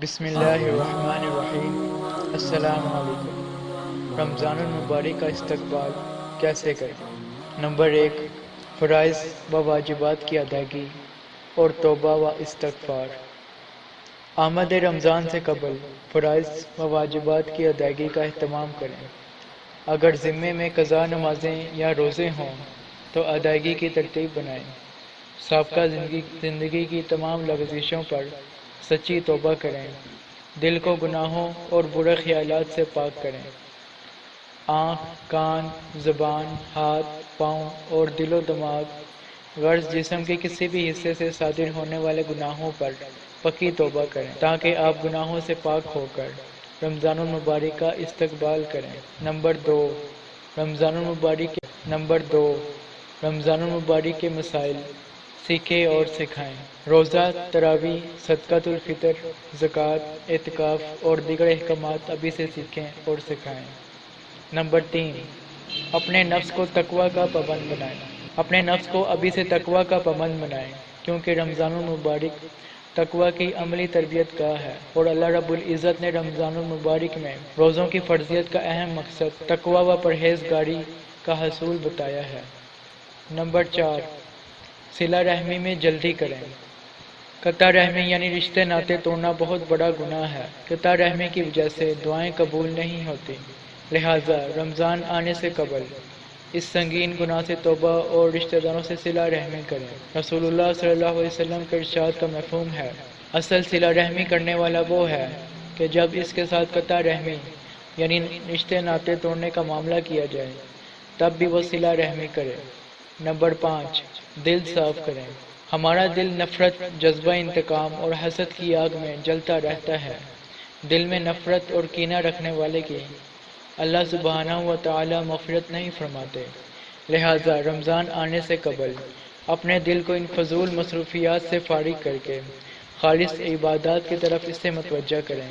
بسم اللہ الرحمن الرحیم۔ السلام علیکم۔ رمضان المبارک کا استقبال کیسے کریں؟ نمبر 1، فرائض و واجبات کی ادائیگی اور توبہ و استغفار۔ آمد رمضان سے قبل فرائض و واجبات کی ادائیگی کا اہتمام کریں۔ اگر ذمے میں قضا نمازیں یا روزے ہوں تو ادائیگی کی ترتیب بنائیں۔ سابقہ زندگی کی تمام لغزشوں پر سچی توبہ کریں۔ دل کو گناہوں اور برے خیالات سے پاک کریں۔ آنکھ، کان، زبان، ہاتھ، پاؤں اور دل و دماغ غرض جسم کے کسی بھی حصے سے صادر ہونے والے گناہوں پر پکی توبہ کریں تاکہ آپ گناہوں سے پاک ہو کر رمضان المبارک کا استقبال کریں۔ نمبر 2، رمضان المبارک کے مسائل سیکھیں اور سکھائیں۔ روزہ، تراویح، صدقۃ الفطر، زکوٰۃ، اعتکاف اور دیگر احکامات ابھی سے سیکھیں اور سکھائیں۔ نمبر 3، اپنے نفس کو تقویٰ کا پابند بنائیں۔ اپنے نفس کو ابھی سے تقویٰ کا پابند بنائیں کیونکہ رمضان المبارک تقویٰ کی عملی تربیت گاہ ہے اور اللہ رب العزت نے رمضان المبارک میں روزوں کی فرضیت کا اہم مقصد تقویٰ و پرہیزگاری کا حصول بتایا ہے۔ نمبر 4، صلہ رحمی میں جلدی کریں۔ قطع رحمی یعنی رشتے ناطے توڑنا بہت بڑا گناہ ہے۔ قطع رحمی کی وجہ سے دعائیں قبول نہیں ہوتی، لہٰذا رمضان آنے سے قبل اس سنگین گناہ سے توبہ اور رشتہ داروں سے صلہ رحمی کریں۔ رسول اللہ صلی اللہ علیہ وسلم کے ارشاد کا مفہوم ہے، اصل صلہ رحمی کرنے والا وہ ہے کہ جب اس کے ساتھ قطع رحمی یعنی رشتے ناطے توڑنے کا معاملہ کیا جائے تب بھی وہ صلہ رحمی کرے۔ نمبر 5، دل صاف کریں۔ ہمارا دل نفرت، جذبہ انتقام اور حسد کی آگ میں جلتا رہتا ہے۔ دل میں نفرت اور کینہ رکھنے والے کی اللہ سبحانہ و تعالی مغفرت نہیں فرماتے، لہٰذا رمضان آنے سے قبل اپنے دل کو ان فضول مصروفیات سے فارغ کر کے خالص عبادات کی طرف اس سے متوجہ کریں۔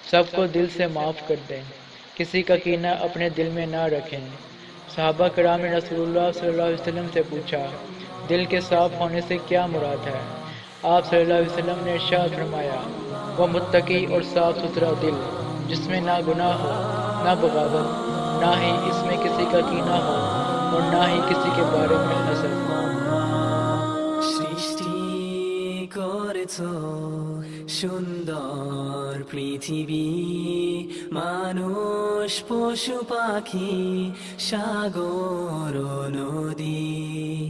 سب کو دل سے معاف کر دیں، کسی کا کینہ اپنے دل میں نہ رکھیں۔ صحابہ کرام نے رسول اللہ صلی اللہ علیہ وسلم سے پوچھا، دل کے صاف ہونے سے کیا مراد ہے؟ آپ صلی اللہ علیہ وسلم نے ارشاد فرمایا، وہ متقی اور صاف ستھرا دل جس میں نہ گناہ ہو، نہ بغاوت، نہ ہی اس میں کسی کا کینہ ہو اور نہ ہی کسی کے بارے میں حسد۔ সৃষ্টি করেছ সুন্দর পৃথিবী, মানুষ পশু পাখি সাগর নদী।